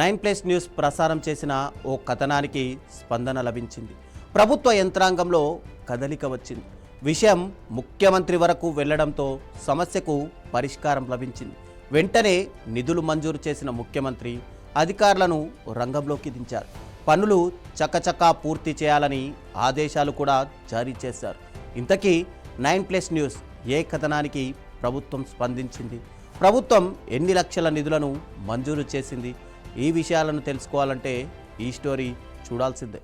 9+ news ప్రసారం చేసిన ఓ కథనానికి స్పందన లభించింది. ప్రభుత్వ యంత్రాంగంలో కదలిక వచ్చింది. విషయం ముఖ్యమంత్రి వరకు వెళ్లడంతో సమస్యకు పరిష్కారం లభించింది. వెంటనే నిధులు మంజూరు చేసిన ముఖ్యమంత్రి అధికారులను రంగంలోకి దించారు. పనులు చకచకా పూర్తి చేయాలని ఆదేశాలు కూడా జారీ చేశారు. ఇంతకీ 9+ న్యూస్ ఏ కథనానికి ప్రభుత్వం స్పందించింది? ప్రభుత్వం ఎన్ని లక్షల నిధులను మంజూరు చేసింది? ఈ విషయాలను తెలుసుకోవాలంటే ఈ స్టోరీ చూడాల్సిందే.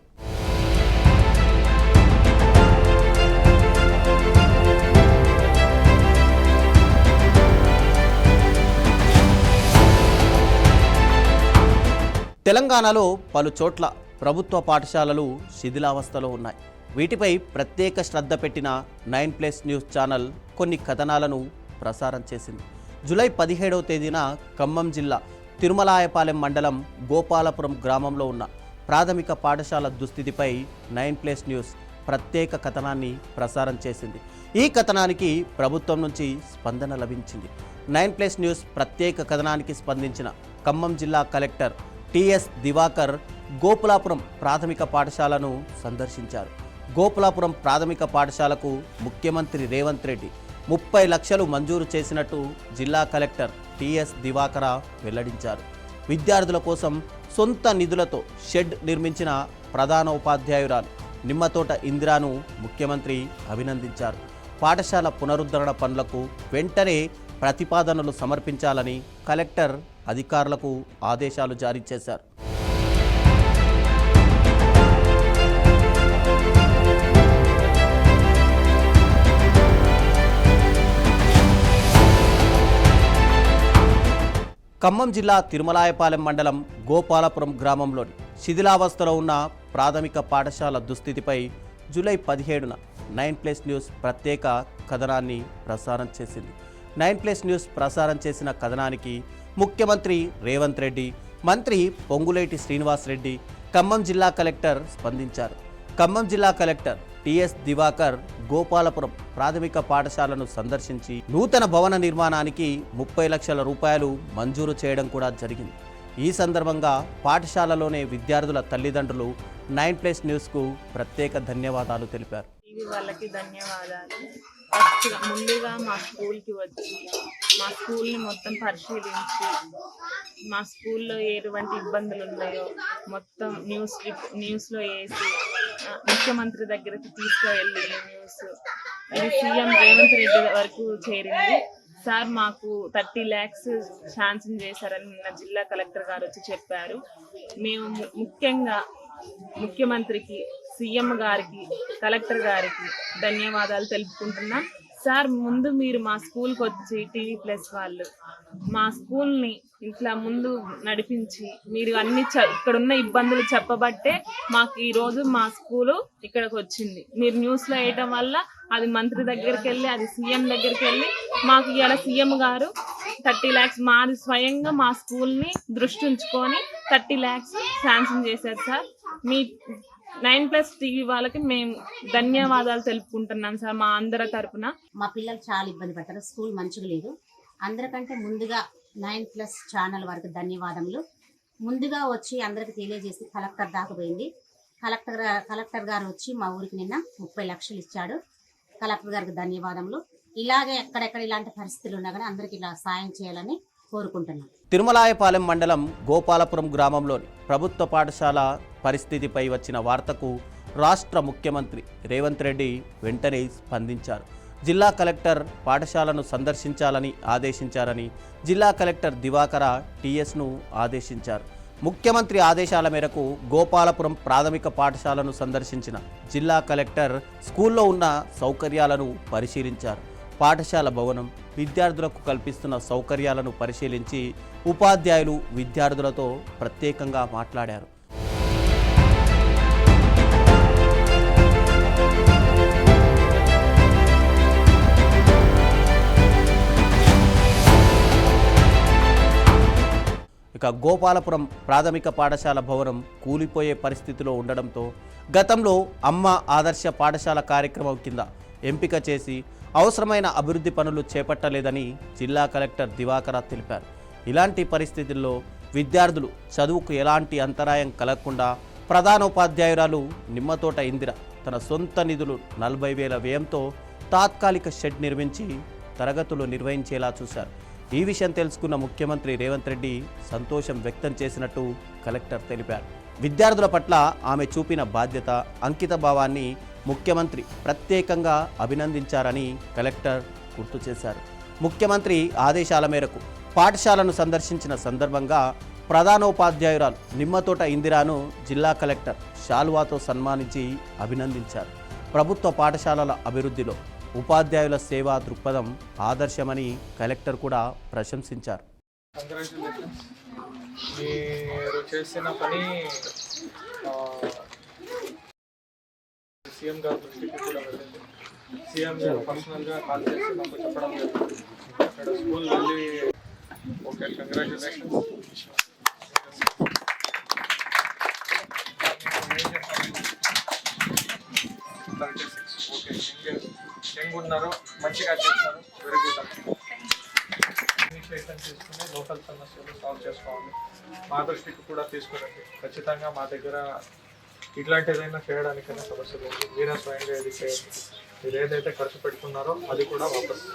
తెలంగాణలో పలు చోట్ల ప్రభుత్వ పాఠశాలలు శిథిలావస్థలో ఉన్నాయి. వీటిపై ప్రత్యేక శ్రద్ధ పెట్టిన 9+ న్యూస్ ఛానల్ కొన్ని కథనాలను ప్రసారం చేసింది. జూలై 17వ తేదీన ఖమ్మం జిల్లా తిరుమలాయపాలెం మండలం గోపాలపురం గ్రామంలో ఉన్న ప్రాథమిక పాఠశాల దుస్థితిపై 9+ న్యూస్ ప్రత్యేక కథనాన్ని ప్రసారం చేసింది. ఈ కథనానికి ప్రభుత్వం నుంచి స్పందన లభించింది. 9+ న్యూస్ ప్రత్యేక కథనానికి స్పందించిన ఖమ్మం జిల్లా కలెక్టర్ టిఎస్ దివాకర్ గోపులాపురం ప్రాథమిక పాఠశాలను సందర్శించారు. గోపులాపురం ప్రాథమిక పాఠశాలకు ముఖ్యమంత్రి రేవంత్ రెడ్డి 30 లక్షలు మంజూరు చేసినట్టు జిల్లా కలెక్టర్ టిఎస్ దివాకర వెల్లడించారు. విద్యార్థుల కోసం సొంత నిధులతో షెడ్ నిర్మించిన ప్రధాన ఉపాధ్యాయురాలు నిమ్మతోట ఇందిరాను ముఖ్యమంత్రి అభినందించారు. పాఠశాల పునరుద్ధరణ పనులకు వెంటనే ప్రతిపాదనలు సమర్పించాలని కలెక్టర్ అధికారులకు ఆదేశాలు జారీ చేశారు. ఖమ్మం జిల్లా తిరుమలాయపాలెం మండలం గోపాలపురం గ్రామంలోని శిథిలావస్థలో ఉన్న ప్రాథమిక పాఠశాల దుస్థితిపై జూలై 17న 9+ న్యూస్ ప్రత్యేక కథనాన్ని ప్రసారం చేసింది. 9+ న్యూస్ ప్రసారం చేసిన కథనానికి ముఖ్యమంత్రి రేవంత్ రెడ్డి, మంత్రి పొంగులేటి శ్రీనివాస్ రెడ్డి, ఖమ్మం జిల్లా కలెక్టర్ స్పందించారు. ఖమ్మం జిల్లా కలెక్టర్ టిఎస్ దివాకర్ గోపాలపురం ప్రాథమిక పాఠశాలను సందర్శించి నూతన భవన నిర్మాణానికి 30 లక్షల రూపాయలు మంజూరు చేయడం కూడా జరిగింది. ఈ సందర్భంగా పాఠశాలలోనే విద్యార్థుల తల్లిదండ్రులు 9+ న్యూస్కు ప్రత్యేక ధన్యవాదాలు తెలిపారు. వాళ్ళకి ధన్యవాదాలు. ముందుగా మా స్కూల్కి వచ్చి మా స్కూల్ని మొత్తం పరిశీలించి మా స్కూల్లో ఎటువంటి ఇబ్బందులు ఉన్నాయో మొత్తం న్యూస్లో వేసి ముఖ్యమంత్రి దగ్గరికి తీసుకువెళ్ళి న్యూస్ ఇది సీఎం రేవంత్ రెడ్డి వరకు చేరింది. సార్ మాకు 30 lakhs శాంక్షన్ చేశారని నిన్న జిల్లా కలెక్టర్ గారు వచ్చి చెప్పారు. మేము ముఖ్యంగా ముఖ్యమంత్రికి, సీఎం గారికి, కలెక్టర్ గారికి ధన్యవాదాలు తెలుపుకుంటున్నాం. సార్ ముందు మీరు మా స్కూల్కి వచ్చి TV+ వాళ్ళు మా స్కూల్ని ఇట్లా ముందు నడిపించి మీరు అన్ని ఇక్కడున్న ఇబ్బందులు చెప్పబట్టే మాకు ఈరోజు మా స్కూలు ఇక్కడికి వచ్చింది. మీరు న్యూస్లో వేయటం వల్ల అది మంత్రి దగ్గరికి వెళ్ళి అది సీఎం దగ్గరికి వెళ్ళి మాకు ఇవాళ సీఎం గారు 30 lakhs మాది స్వయంగా మా స్కూల్ని దృష్టి ఉంచుకొని 30 lakhs శాంక్షన్ చేశారు. సార్ మీ 9+ టీవీ వాళ్ళకి మేము ధన్యవాదాలు తెలుపుకుంటున్నాం సార్ మా అందరి తరపున. మా పిల్లలు చాలా ఇబ్బంది పడతారు, స్కూల్ మంచిగా లేదు. అందరికంటే ముందుగా 9+ ఛానల్ వరకు ధన్యవాదములు. ముందుగా వచ్చి అందరికి తెలియజేసి కలెక్టర్ దాకా పోయింది. కలెక్టర్ గారు వచ్చి మా ఊరికి నిన్న 30 లక్షలు ఇచ్చాడు. కలెక్టర్ గారికి ధన్యవాదములు. ఇలాగే ఎక్కడెక్కడ ఇలాంటి పరిస్థితులు ఉన్నా కానీ అందరికి ఇలా సాయం చేయాలని కోరుకుంటున్నాం. తిరుమలాయపాలెం మండలం గోపాలపురం గ్రామంలోని ప్రభుత్వ పాఠశాల పరిస్థితిపై వచ్చిన వార్తకు రాష్ట్ర ముఖ్యమంత్రి రేవంత్ రెడ్డి వెంటనే స్పందించారు. జిల్లా కలెక్టర్ పాఠశాలను సందర్శించాలని ఆదేశించారని జిల్లా కలెక్టర్ దివాకర టిఎస్ను ఆదేశించారు. ముఖ్యమంత్రి ఆదేశాల మేరకు గోపాలపురం ప్రాథమిక పాఠశాలను సందర్శించిన జిల్లా కలెక్టర్ స్కూల్లో ఉన్న సౌకర్యాలను పరిశీలించారు. పాఠశాల భవనం, విద్యార్థులకు కల్పిస్తున్న సౌకర్యాలను పరిశీలించి ఉపాధ్యాయులు, విద్యార్థులతో ప్రత్యేకంగా మాట్లాడారు. ఇక గోపాలపురం ప్రాథమిక పాఠశాల భవనం కూలిపోయే పరిస్థితిలో ఉండడంతో గతంలో అమ్మ ఆదర్శ పాఠశాల కార్యక్రమం కింద ఎంపిక చేసి అవసరమైన అభివృద్ధి పనులు చేపట్టలేదని జిల్లా కలెక్టర్ దివాకర తెలిపారు. ఇలాంటి పరిస్థితుల్లో విద్యార్థులు చదువుకు ఎలాంటి అంతరాయం కలగకుండా ప్రధానోపాధ్యాయురాలు నిమ్మతోట ఇందిర తన సొంత నిధులు 40,000 వ్యయంతో తాత్కాలిక షెడ్ నిర్మించి తరగతులు నిర్వహించేలా చూశారు. ఈ విషయం తెలుసుకున్న ముఖ్యమంత్రి రేవంత్ రెడ్డి సంతోషం వ్యక్తం చేసినట్టు కలెక్టర్ తెలిపారు. విద్యార్థుల పట్ల ఆమె చూపిన బాధ్యత, అంకిత భావాన్ని ముఖ్యమంత్రి ప్రత్యేకంగా అభినందించారని కలెక్టర్ గుర్తు చేశారు. ముఖ్యమంత్రి ఆదేశాల మేరకు పాఠశాలను సందర్శించిన సందర్భంగా ప్రధానోపాధ్యాయురాలు నిమ్మతోట ఇందిరాను జిల్లా కలెక్టర్ శాలువాతో సన్మానించి అభినందించారు. ప్రభుత్వ పాఠశాలల అభివృద్ధిలో ఉపాధ్యాయుల సేవా దృక్పథం ఆదర్శమని కలెక్టర్ కూడా ప్రశంసించారు. కంగ్రాచులేషన్స్, మీరు చేసిన పని సీఎం గారి దృష్టికి కూడా వెళ్ళింది. సీఎం గారు పర్సనల్గా కాల్ చేసి మాకు చెప్పడం జరిగింది. అక్కడ స్కూల్ వెళ్ళి ఓకే కంగ్రాచులేషన్స్. ఓకే యంగ్ ఉన్నారు, మంచిగా చేస్తారు, వెరీ గుడ్. ఇనిషియేషన్ తీసుకుని లోకల్ సమస్యలు సాల్వ్ చేసుకోవాలి. మా దృష్టికి కూడా తీసుకురండి. ఖచ్చితంగా మా దగ్గర ఇట్లాంటి ఏదైనా చేయడానికైనా సమస్య లేదు. మీరే స్వయంగా ఏది చేయండి. మీరు ఏదైతే ఖర్చు పెట్టుకున్నారో అది కూడా వాపస్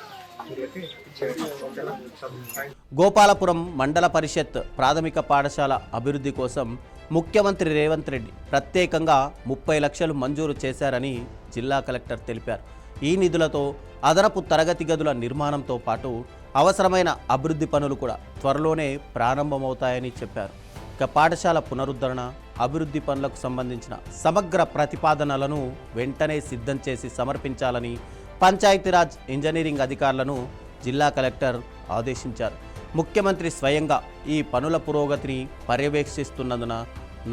గోపాలపురం మండల పరిషత్ ప్రాథమిక పాఠశాల అభివృద్ధి కోసం ముఖ్యమంత్రి రేవంత్ రెడ్డి ప్రత్యేకంగా 30 లక్షలు మంజూరు చేశారని జిల్లా కలెక్టర్ తెలిపారు. ఈ నిధులతో అదనపు తరగతి గదుల నిర్మాణంతో పాటు అవసరమైన అభివృద్ధి పనులు కూడా త్వరలోనే ప్రారంభమవుతాయని చెప్పారు. ఇక పాఠశాల పునరుద్ధరణ, అభివృద్ధి పనులకు సంబంధించిన సమగ్ర ప్రతిపాదనలను వెంటనే సిద్ధం చేసి సమర్పించాలని పంచాయతీరాజ్ ఇంజనీరింగ్ అధికారులను జిల్లా కలెక్టర్ ఆదేశించారు. ముఖ్యమంత్రి స్వయంగా ఈ పనుల పురోగతిని పర్యవేక్షిస్తున్నందున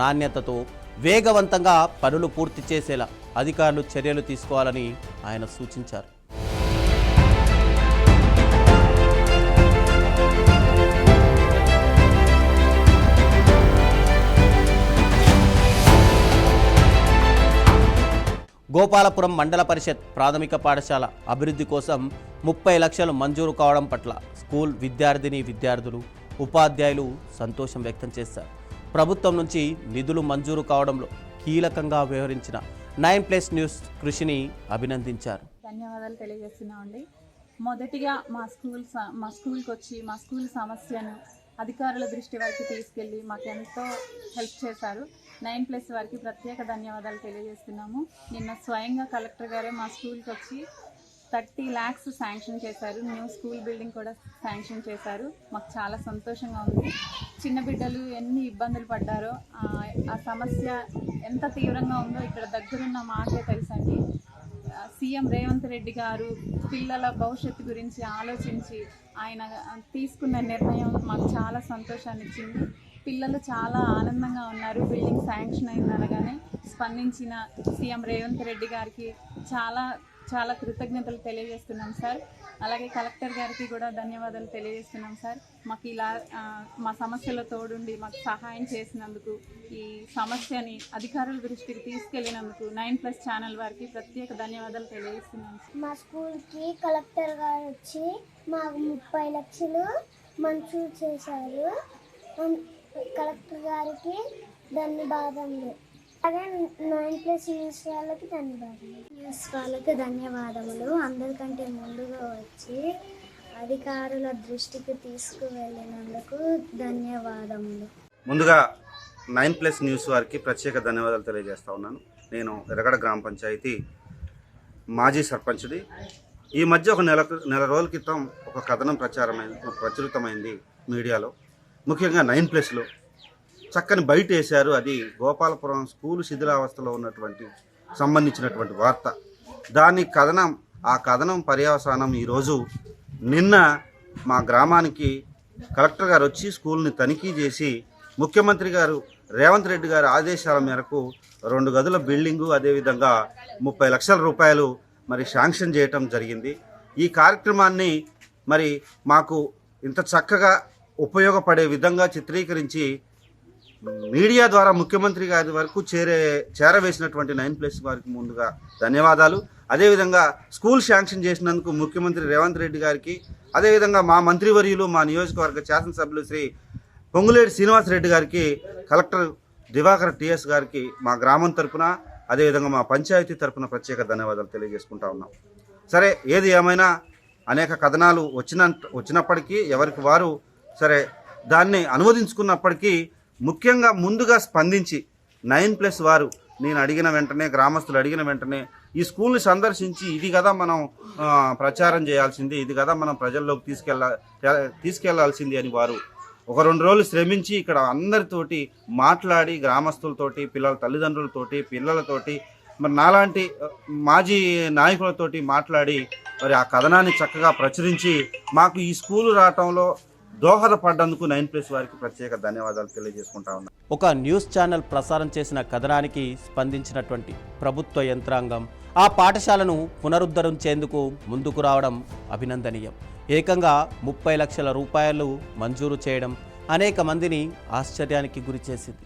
నాణ్యతతో వేగవంతంగా పనులు పూర్తి చేసేలా అధికారులు చర్యలు తీసుకోవాలని ఆయన సూచించారు. గోపాలపురం మండల పరిషత్ ప్రాథమిక పాఠశాల అభివృద్ధి కోసం 30 లక్షలు మంజూరు కావడం పట్ల స్కూల్ విద్యార్థులు, ఉపాధ్యాయులు సంతోషం వ్యక్తం చేశారు. ప్రభుత్వం నుంచి నిధులు మంజూరు కావడంలో కీలకంగా వ్యవహరించిన 9+ న్యూస్ కృషిని అభినందించారు. ధన్యవాదాలు తెలియజేస్తున్నామండి. మొదటిగా మా స్కూల్కి వచ్చి మా స్కూల్ సమస్యను అధికారుల దృష్టి వరకు తీసుకెళ్ళి మాకు ఎంతో హెల్ప్ చేశారు. 9+ వారికి ప్రత్యేక ధన్యవాదాలు తెలియజేస్తున్నాము. నిన్న స్వయంగా కలెక్టర్ గారే మా స్కూల్కి వచ్చి 30 lakhs శాంక్షన్ చేశారు. న్యూ స్కూల్ బిల్డింగ్ కూడా శాంక్షన్ చేశారు. మాకు చాలా సంతోషంగా ఉంది. చిన్న బిడ్డలు ఎన్ని ఇబ్బందులు పడ్డారో, ఆ సమస్య ఎంత తీవ్రంగా ఉందో ఇక్కడ దగ్గరున్న మాకే తెలుసండి. సీఎం రేవంత్ రెడ్డి గారు పిల్లల భవిష్యత్తు గురించి ఆలోచించి ఆయన తీసుకున్న నిర్ణయం మాకు చాలా సంతోషాన్ని ఇచ్చింది. పిల్లలు చాలా ఆనందంగా ఉన్నారు. బిల్డింగ్ శాంక్షన్ అయిందనగానే స్పందించిన సీఎం రేవంత్ రెడ్డి గారికి చాలా చాలా కృతజ్ఞతలు తెలియజేస్తున్నాం సార్. అలాగే కలెక్టర్ గారికి కూడా ధన్యవాదాలు తెలియజేస్తున్నాం సార్. మాకు ఇలా మా సమస్యలో తోడుండి మాకు సహాయం చేసినందుకు, ఈ సమస్యని అధికారుల దృష్టికి తీసుకెళ్లినందుకు 9+ ఛానల్ వారికి ప్రత్యేక ధన్యవాదాలు తెలియజేస్తున్నాం సార్. మా స్కూల్కి కలెక్టర్ గారు వచ్చి మాకు 30 లక్షలు మంజూరు చేశారు. కలెక్టర్ గారికి ధన్యవాదములు. అలాగే 9+ న్యూస్ వాళ్ళకి ధన్యవాదాలు. న్యూస్ వాళ్ళకి ధన్యవాదములు. అందరికంటే ముందుగా వచ్చి అధికారుల దృష్టికి తీసుకువెళ్ళినందుకు ధన్యవాదములు. ముందుగా 9+ న్యూస్ వారికి ప్రత్యేక ధన్యవాదాలు తెలియజేస్తా ఉన్నాను. నేను ఎర్రగడ గ్రామ పంచాయతీ మాజీ సర్పంచ్ది. ఈ మధ్య ఒక నెల రోజుల క్రితం ఒక కథనం ప్రచురితమైంది మీడియాలో. ముఖ్యంగా 9+లో చక్కని బయట వేశారు. అది గోపాలపురం స్కూలు శిథిలావస్థలో ఉన్నటువంటి సంబంధించినటువంటి వార్త. ఆ కథనం పర్యవసానం ఈరోజు నిన్న మా గ్రామానికి కలెక్టర్ గారు వచ్చి స్కూల్ని తనిఖీ చేసి ముఖ్యమంత్రి గారు రేవంత్ రెడ్డి గారి ఆదేశాల మేరకు 2 గదుల బిల్డింగు, అదేవిధంగా 30 లక్షల రూపాయలు మరి శాంక్షన్ చేయటం జరిగింది. ఈ కార్యక్రమాన్ని మరి మాకు ఇంత చక్కగా ఉపయోగపడే విధంగా చిత్రీకరించి మీడియా ద్వారా ముఖ్యమంత్రి గారి వరకు చేరవేసినటువంటి 9+ వారికి ముందుగా ధన్యవాదాలు. అదేవిధంగా స్కూల్ శాంక్షన్ చేసినందుకు ముఖ్యమంత్రి రేవంత్ రెడ్డి గారికి, అదేవిధంగా మా మంత్రివర్యులు, మా నియోజకవర్గ శాసనసభ్యులు శ్రీ పొంగులేటి శ్రీనివాసరెడ్డి గారికి, కలెక్టర్ దివాకర్ టిఎస్ గారికి మా గ్రామం తరపున అదేవిధంగా మా పంచాయతీ తరపున ప్రత్యేక ధన్యవాదాలు తెలియజేసుకుంటా ఉన్నాం. సరే, ఏది ఏమైనా అనేక కథనాలు వచ్చినప్పటికీ ఎవరికి వారు సరే దాన్ని అనువదించుకున్నప్పటికీ ముఖ్యంగా ముందుగా స్పందించి 9+ వారు నేను అడిగిన వెంటనే, గ్రామస్తులు అడిగిన వెంటనే ఈ స్కూల్ని సందర్శించి ఇది కదా మనం ప్రచారం చేయాల్సింది, ఇది కదా మనం ప్రజల్లోకి తీసుకెళ్లాల్సింది అని వారు 1-2 రోజులు శ్రమించి ఇక్కడ అందరితోటి మాట్లాడి, గ్రామస్తులతోటి, పిల్లల తల్లిదండ్రులతోటి, పిల్లలతోటి, మరి నాలాంటి మాజీ నాయకులతోటి మాట్లాడి మరి ఆ కథనాన్ని చక్కగా ప్రచురించి మాకు ఈ స్కూలు రావటంలో దోహదపడ్డందుకు 9+ వారికి ప్రత్యేక ధన్యవాదాలు తెలియజేసుకుంటా ఉన్నాను. ఒక న్యూస్ ఛానల్ ప్రసారం చేసిన కథనానికి స్పందించినటువంటి ప్రభుత్వ యంత్రాంగం ఆ పాఠశాలను పునరుద్ధరించేందుకు ముందుకు రావడం అభినందనీయం. ఏకంగా 30 లక్షల రూపాయలు మంజూరు చేయడం అనేక మందిని ఆశ్చర్యానికి గురిచేసింది.